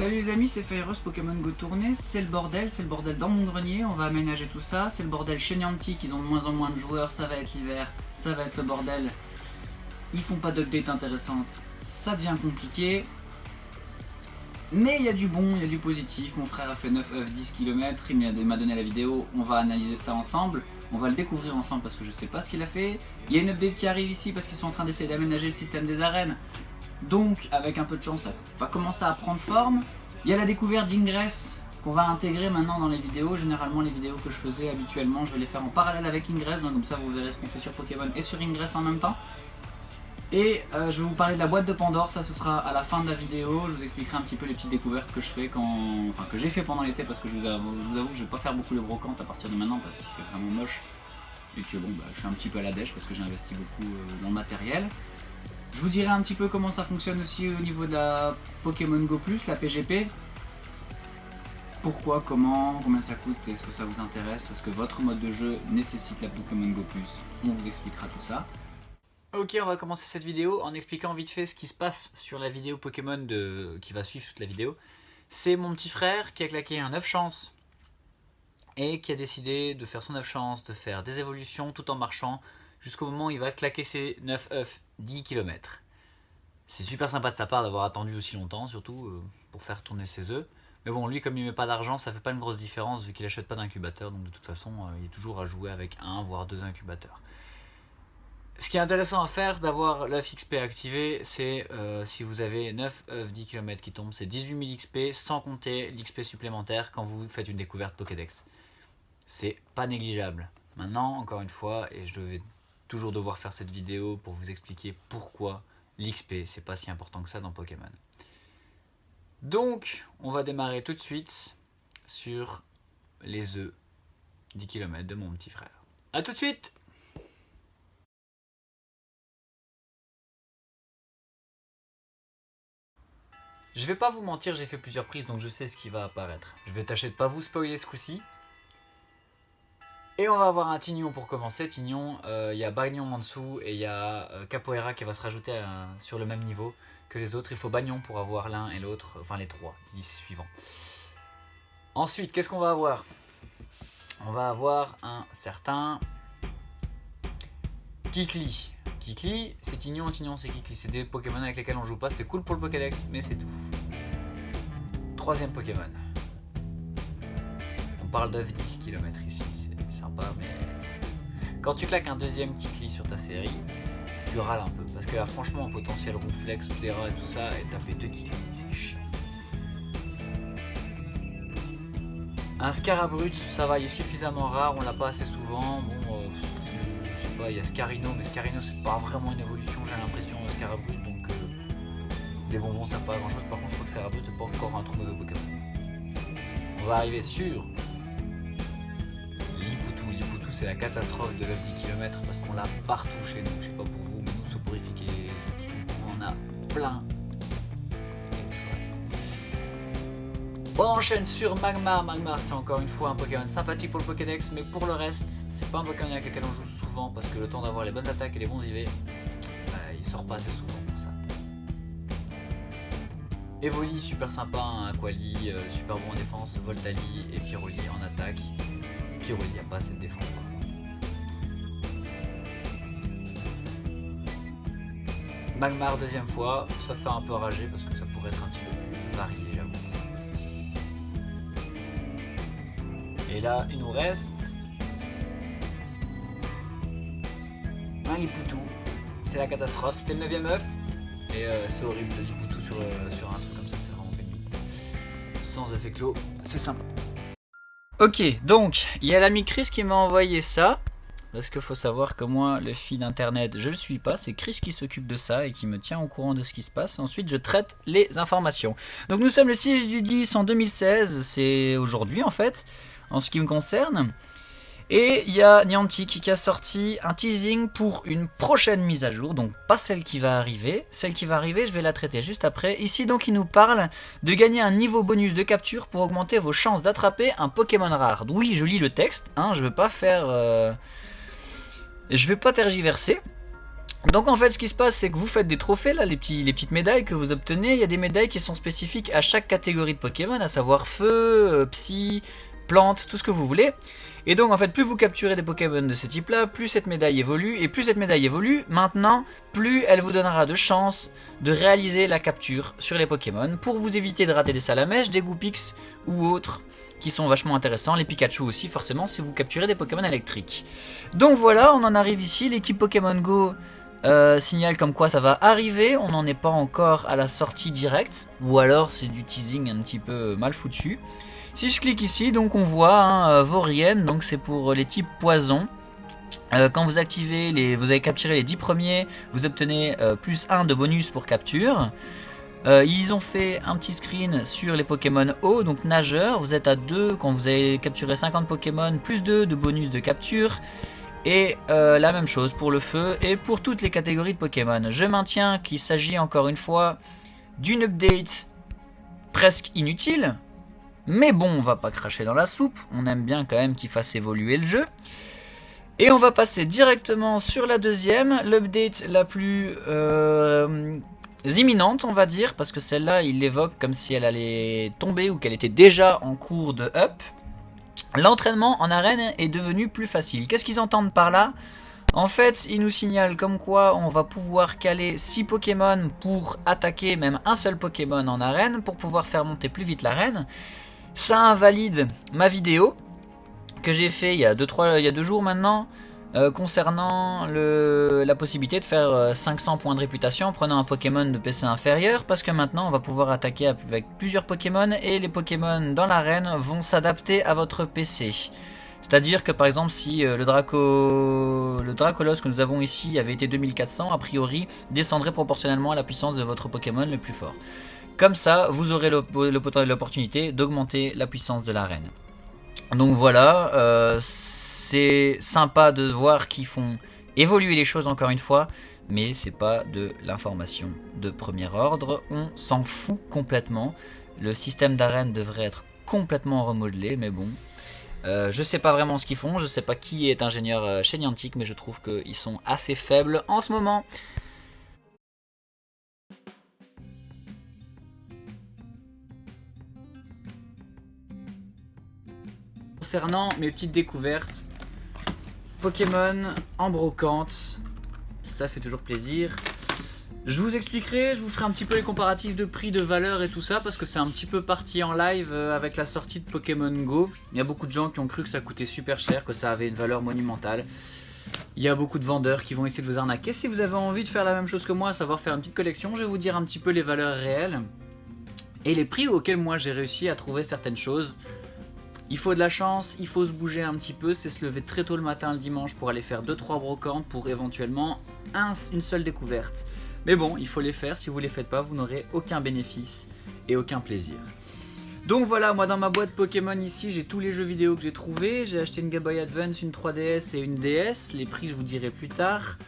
Salut les amis, c'est Fireus Pokémon Go tourné, c'est le bordel dans mon grenier, on va aménager tout ça, c'est le bordel chez Niantic, ils ont de moins en moins de joueurs, ça va être l'hiver, ça va être le bordel. Ils font pas d'update intéressante, ça devient compliqué. Mais il y a du bon, il y a du positif, mon frère a fait 9 œufs 10 km, il m'a donné la vidéo, on va analyser ça ensemble, on va le découvrir ensemble parce que je sais pas ce qu'il a fait. Il y a une update qui arrive ici parce qu'ils sont en train d'essayer d'aménager le système des arènes. Donc avec un peu de chance ça va commencer à prendre forme. Il y a la découverte d'Ingress qu'on va intégrer maintenant dans les vidéos. Généralement les vidéos que je faisais habituellement je vais les faire en parallèle avec Ingress, donc comme ça vous verrez ce qu'on fait sur Pokémon et sur Ingress en même temps. Et je vais vous parler de la boîte de Pandore, ça ce sera à la fin de la vidéo. Je vous expliquerai un petit peu les petites découvertes que je fais que j'ai fait pendant l'été, parce que je vous avoue que je vais pas faire beaucoup de brocante à partir de maintenant parce qu'il fait vraiment moche. Et que bon je suis un petit peu à la dèche parce que j'ai investi beaucoup dans le matériel. Je vous dirai un petit peu comment ça fonctionne aussi au niveau de la Pokémon Go+, la PGP. Pourquoi, comment, combien ça coûte, est-ce que ça vous intéresse, est-ce que votre mode de jeu nécessite la Pokémon Go+. On vous expliquera tout ça. Ok, on va commencer cette vidéo en expliquant vite fait ce qui se passe sur la vidéo Pokémon qui va suivre toute la vidéo. C'est mon petit frère qui a claqué un 9 chances et qui a décidé de faire son 9 chances, de faire des évolutions tout en marchant jusqu'au moment où il va claquer ses 9 œufs 10 km. C'est super sympa de sa part d'avoir attendu aussi longtemps, surtout pour faire tourner ses œufs. Mais bon, lui, comme il met pas d'argent, ça fait pas une grosse différence vu qu'il achète pas d'incubateur, donc de toute façon, il est toujours à jouer avec un voire deux incubateurs. Ce qui est intéressant à faire d'avoir l'œuf XP activé, c'est si vous avez 9 œufs 10 km qui tombent, c'est 18 000 XP sans compter l'XP supplémentaire quand vous faites une découverte Pokédex. C'est pas négligeable. Maintenant, encore une fois, et je vais toujours devoir faire cette vidéo pour vous expliquer pourquoi l'XP c'est pas si important que ça dans Pokémon. Donc, on va démarrer tout de suite sur les œufs 10 km de mon petit frère. A tout de suite! Je vais pas vous mentir, j'ai fait plusieurs prises donc je sais ce qui va apparaître. Je vais tâcher de pas vous spoiler ce coup-ci. Et on va avoir un Tignon pour commencer. Tignon, il y a Bagnon en dessous et il y a Capoeira qui va se rajouter sur le même niveau que les autres. Il faut Bagnon pour avoir l'un et l'autre, enfin les trois, 10 suivants. Ensuite, qu'est-ce qu'on va avoir? On va avoir un certain Kikli. Kikli, c'est Tignon, Tignon c'est Kikli. C'est des Pokémon avec lesquels on joue pas. C'est cool pour le Pokédex, mais c'est tout. Troisième Pokémon. On parle d'œuf 10 km ici. C'est sympa, mais quand tu claques un deuxième Kikli sur ta série, tu râles un peu. Parce que là, franchement, en potentiel Ronflex, Ptera et tout ça, et taper deux Kikli, c'est chiant. Un Scarabrut, ça va, il est suffisamment rare, on l'a pas assez souvent. Bon, je sais pas, il y a Scarino, mais Scarino c'est pas vraiment une évolution, j'ai l'impression, de Scarabrut, donc les bonbons ça pas grand chose. Par contre, je crois que Scarabrut c'est pas encore un trop mauvais Pokémon. On va arriver sur Lipoutou. Lipoutou c'est la catastrophe de l'œuf 10 km parce qu'on l'a partout chez nous. Je sais pas pour vous, mais nous, soporifique, on en a plein. On enchaîne sur Magmar. Magmar c'est encore une fois un Pokémon sympathique pour le Pokédex, mais pour le reste c'est pas un Pokémon avec lequel on joue souvent parce que le temps d'avoir les bonnes attaques et les bons IV, il sort pas assez souvent pour ça. Evoli super sympa, hein, Aquali super bon en défense, Voltali et Pyroli en attaque. Pyroli a pas assez de défense par contre. Magmar deuxième fois, ça fait un peu rager parce que ça pourrait être un petit peu plus varié j'avoue. Et là, il nous reste un Lipoutou. C'est la catastrophe. C'était le 9ème œuf. Et c'est horrible de Lipoutou sur un truc comme ça. C'est vraiment pénible. Sans œuf éclos, c'est sympa. Ok, donc, il y a l'ami Chris qui m'a envoyé ça. Parce qu'il faut savoir que moi, le fil internet, je le suis pas. C'est Chris qui s'occupe de ça et qui me tient au courant de ce qui se passe. Ensuite, je traite les informations. Donc, nous sommes le 6 du 10 en 2016. C'est aujourd'hui, en fait. En ce qui me concerne. Et il y a Niantic qui a sorti un teasing pour une prochaine mise à jour, donc pas celle qui va arriver. Celle qui va arriver, je vais la traiter juste après. Ici donc il nous parle de gagner un niveau bonus de capture pour augmenter vos chances d'attraper un Pokémon rare. Oui, je lis le texte, hein, je vais pas tergiverser. Donc en fait ce qui se passe c'est que vous faites des trophées là, les petites médailles que vous obtenez, il y a des médailles qui sont spécifiques à chaque catégorie de Pokémon, à savoir feu, psy, plante, tout ce que vous voulez. Et donc en fait plus vous capturez des Pokémon de ce type là, plus cette médaille évolue, et plus cette médaille évolue, maintenant plus elle vous donnera de chances de réaliser la capture sur les Pokémon pour vous éviter de rater des Salamèches, des Goupix ou autres qui sont vachement intéressants, les Pikachu aussi forcément si vous capturez des Pokémon électriques. Donc voilà, on en arrive ici, l'équipe Pokémon Go signale comme quoi ça va arriver, on n'en est pas encore à la sortie directe, ou alors c'est du teasing un petit peu mal foutu. Si je clique ici, donc on voit hein, Vaurienne, donc c'est pour les types poison. Quand vous activez vous avez capturé les 10 premiers, vous obtenez plus 1 de bonus pour capture. Ils ont fait un petit screen sur les Pokémon eau, donc nageur, vous êtes à 2 quand vous avez capturé 50 Pokémon, plus 2 de bonus de capture. Et la même chose pour le feu et pour toutes les catégories de Pokémon. Je maintiens qu'il s'agit encore une fois d'une update presque inutile. Mais bon, on va pas cracher dans la soupe. On aime bien quand même qu'il fasse évoluer le jeu. Et on va passer directement sur la deuxième. L'update la plus imminente, on va dire. Parce que celle-là, il l'évoque comme si elle allait tomber ou qu'elle était déjà en cours de up. L'entraînement en arène est devenu plus facile. Qu'est-ce qu'ils entendent par là? En fait, ils nous signalent comme quoi on va pouvoir caler 6 Pokémon pour attaquer même un seul Pokémon en arène pour pouvoir faire monter plus vite l'arène. Ça invalide ma vidéo que j'ai fait il y a 2 jours maintenant concernant la possibilité de faire 500 points de réputation en prenant un Pokémon de PC inférieur, parce que maintenant on va pouvoir attaquer avec plusieurs Pokémon et les Pokémon dans l'arène vont s'adapter à votre PC. C'est-à-dire que par exemple si le Dracolos que nous avons ici avait été 2400, a priori descendrait proportionnellement à la puissance de votre Pokémon le plus fort. Comme ça, vous aurez l'opportunité d'augmenter la puissance de l'arène. Donc voilà, c'est sympa de voir qu'ils font évoluer les choses encore une fois, mais c'est pas de l'information de premier ordre, on s'en fout complètement. Le système d'arène devrait être complètement remodelé, mais bon. Je sais pas vraiment ce qu'ils font, je sais pas qui est ingénieur chez Niantic, mais je trouve qu'ils sont assez faibles en ce moment. Concernant mes petites découvertes, Pokémon en brocante, ça fait toujours plaisir. Je vous expliquerai, je vous ferai un petit peu les comparatifs de prix, de valeur et tout ça, parce que c'est un petit peu parti en live avec la sortie de Pokémon Go. Il y a beaucoup de gens qui ont cru que ça coûtait super cher, que ça avait une valeur monumentale. Il y a beaucoup de vendeurs qui vont essayer de vous arnaquer. Si vous avez envie de faire la même chose que moi, à savoir faire une petite collection, je vais vous dire un petit peu les valeurs réelles et les prix auxquels moi j'ai réussi à trouver certaines choses. Il faut de la chance, il faut se bouger un petit peu, c'est se lever très tôt le matin le dimanche pour aller faire 2-3 brocantes pour éventuellement une seule découverte. Mais bon, il faut les faire, si vous les faites pas, vous n'aurez aucun bénéfice et aucun plaisir. Donc voilà, moi dans ma boîte Pokémon ici, j'ai tous les jeux vidéo que j'ai trouvés. J'ai acheté une Game Boy Advance, une 3DS et une DS, les prix je vous dirai plus tard.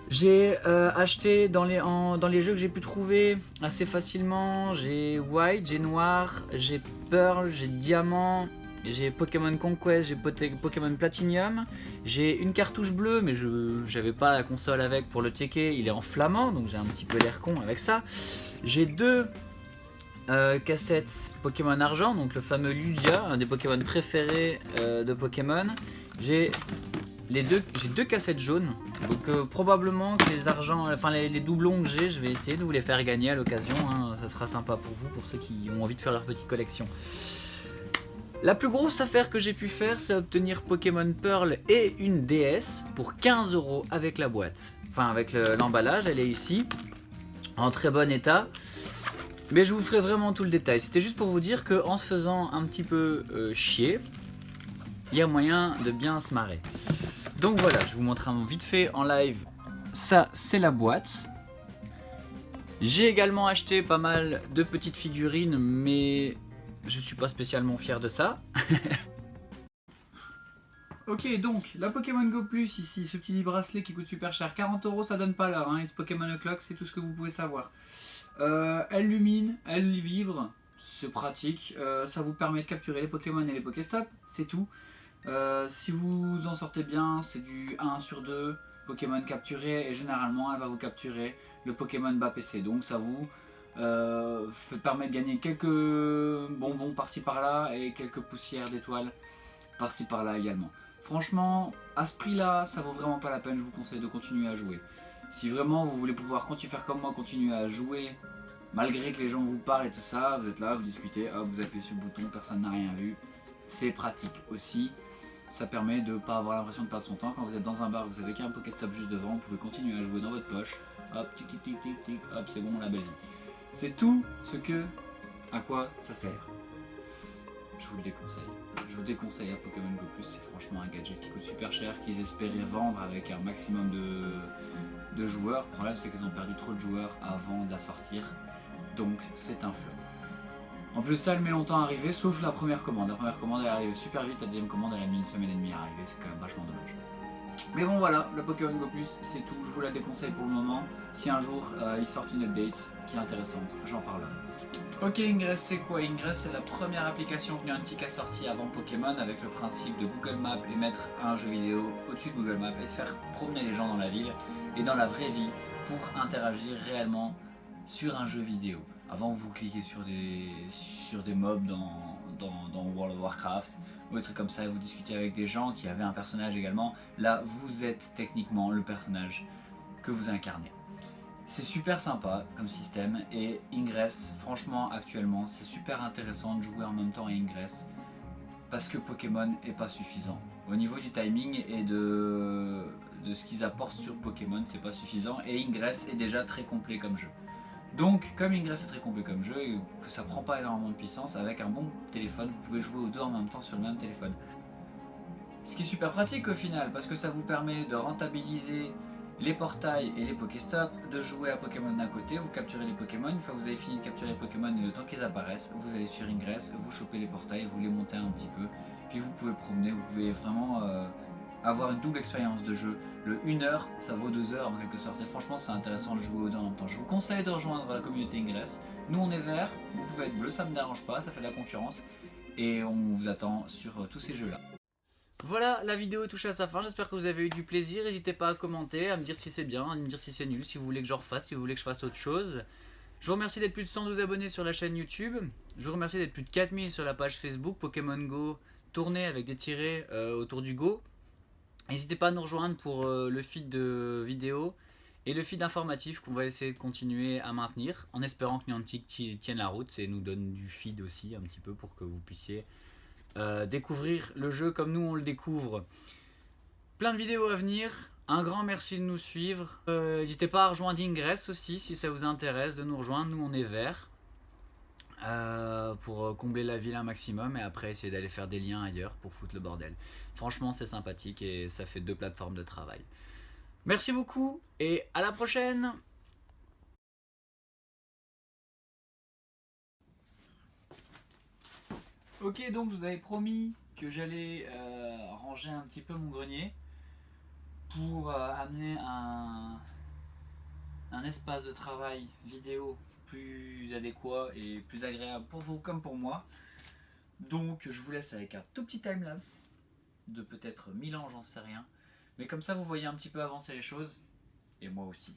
J'ai acheté dans les jeux que j'ai pu trouver assez facilement, j'ai White, j'ai Noir, j'ai Pearl, j'ai Diamant, j'ai Pokémon Conquest, j'ai Pokémon Platinum, j'ai une cartouche bleue mais j'avais pas la console avec pour le checker, il est en flamand donc j'ai un petit peu l'air con avec ça. J'ai 2 cassettes Pokémon Argent, donc le fameux Lugia, un des Pokémon préférés de Pokémon. J'ai 2 cassettes jaunes, donc probablement que les doublons que j'ai, je vais essayer de vous les faire gagner à l'occasion, hein. Ça sera sympa pour vous, pour ceux qui ont envie de faire leur petite collection. La plus grosse affaire que j'ai pu faire, c'est obtenir Pokémon Pearl et une DS pour 15 € avec la boîte. Enfin avec l'emballage, elle est ici, en très bon état. Mais je vous ferai vraiment tout le détail. C'était juste pour vous dire qu'en se faisant un petit peu chier, il y a moyen de bien se marrer. Donc voilà, je vous montre vite fait en live. Ça, c'est la boîte. J'ai également acheté pas mal de petites figurines, mais je suis pas spécialement fier de ça. Ok, donc la Pokémon Go Plus ici, ce petit bracelet qui coûte super cher. 40 € ça donne pas l'heure, hein. Et ce Pokémon O'Clock, c'est tout ce que vous pouvez savoir. Elle illumine, elle vibre, c'est pratique. Ça vous permet de capturer les Pokémon et les Pokéstop, c'est tout. Si vous en sortez bien, c'est du 1 sur 2. Pokémon capturé, et généralement elle va vous capturer le Pokémon bas PC. Donc ça vous permet de gagner quelques bonbons par-ci par-là et quelques poussières d'étoiles par-ci par-là également. Franchement, à ce prix-là, ça vaut vraiment pas la peine, je vous conseille de continuer à jouer. Si vraiment vous voulez pouvoir faire comme moi, continuer à jouer, malgré que les gens vous parlent et tout ça, vous êtes là, vous discutez, hop, vous appuyez sur le bouton, personne n'a rien vu. C'est pratique aussi. Ça permet de ne pas avoir l'impression de perdre son temps. Quand vous êtes dans un bar, vous savez qu'il y a un Pokéstop juste devant, vous pouvez continuer à jouer dans votre poche. Hop, tic tic tic tic tic, hop, c'est bon, la belle vie. C'est tout à quoi ça sert. Je vous le déconseille. Je vous déconseille à Pokémon Go+, c'est franchement un gadget qui coûte super cher, qu'ils espéraient vendre avec un maximum de joueurs. Le problème c'est qu'ils ont perdu trop de joueurs avant de la sortir, donc c'est un flop. En plus ça, elle met longtemps à arriver, sauf la première commande. La première commande elle est arrivée super vite, la deuxième commande elle a mis une semaine et demie à arriver, c'est quand même vachement dommage. Mais bon voilà, le Pokémon Go+, c'est tout, je vous la déconseille pour le moment. Si un jour ils sortent une update qui est intéressante, j'en parlerai. Ok, Ingress c'est quoi? Ingress c'est la première application que Niantic a sortie avant Pokémon avec le principe de Google Maps et mettre un jeu vidéo au-dessus de Google Maps et de faire promener les gens dans la ville et dans la vraie vie pour interagir réellement sur un jeu vidéo. Avant vous cliquez sur des mobs dans World of Warcraft ou des trucs comme ça, vous discutez avec des gens qui avaient un personnage également. Là vous êtes techniquement le personnage que vous incarnez. C'est super sympa comme système et Ingress, franchement actuellement c'est super intéressant de jouer en même temps à Ingress parce que Pokémon est pas suffisant. Au niveau du timing et de ce qu'ils apportent sur Pokémon, c'est pas suffisant et Ingress est déjà très complet comme jeu. Donc comme Ingress est très complet comme jeu et que ça prend pas énormément de puissance, avec un bon téléphone vous pouvez jouer aux deux en même temps sur le même téléphone. Ce qui est super pratique au final parce que ça vous permet de rentabiliser les portails et les Pokéstop, de jouer à Pokémon d'un côté, vous capturez les Pokémon, une fois que vous avez fini de capturer les Pokémon et le temps qu'ils apparaissent, vous allez sur Ingress, vous chopez les portails, vous les montez un petit peu, puis vous pouvez promener, vous pouvez vraiment avoir une double expérience de jeu. Le 1 heure, ça vaut 2 heures en quelque sorte, et franchement c'est intéressant de jouer aux deux en même temps. Je vous conseille de rejoindre la communauté Ingress, nous on est vert, vous pouvez être bleu, ça ne me dérange pas, ça fait de la concurrence, et on vous attend sur tous ces jeux là. Voilà, la vidéo touche à sa fin, j'espère que vous avez eu du plaisir, n'hésitez pas à commenter, à me dire si c'est bien, à me dire si c'est nul, si vous voulez que je refasse, si vous voulez que je fasse autre chose. Je vous remercie d'être plus de 112 abonnés sur la chaîne YouTube, je vous remercie d'être plus de 4000 sur la page Facebook, Pokémon Go tourné avec des tirets autour du Go. N'hésitez pas à nous rejoindre pour le feed de vidéos et le feed informatif qu'on va essayer de continuer à maintenir, en espérant que Niantic tienne la route et nous donne du feed aussi un petit peu pour que vous puissiez découvrir le jeu comme nous on le découvre. Plein de vidéos à venir, un grand merci de nous suivre. N'hésitez pas à rejoindre Ingress aussi si ça vous intéresse de nous rejoindre, nous on est vert pour combler la ville un maximum et après essayer d'aller faire des liens ailleurs pour foutre le bordel. Franchement c'est sympathique et ça fait 2 plateformes de travail. Merci beaucoup et à la prochaine. Ok, donc je vous avais promis que j'allais ranger un petit peu mon grenier pour amener un espace de travail vidéo plus adéquat et plus agréable pour vous comme pour moi. Donc je vous laisse avec un tout petit timelapse de peut-être 1000 ans, j'en sais rien. Mais comme ça vous voyez un petit peu avancer les choses et moi aussi.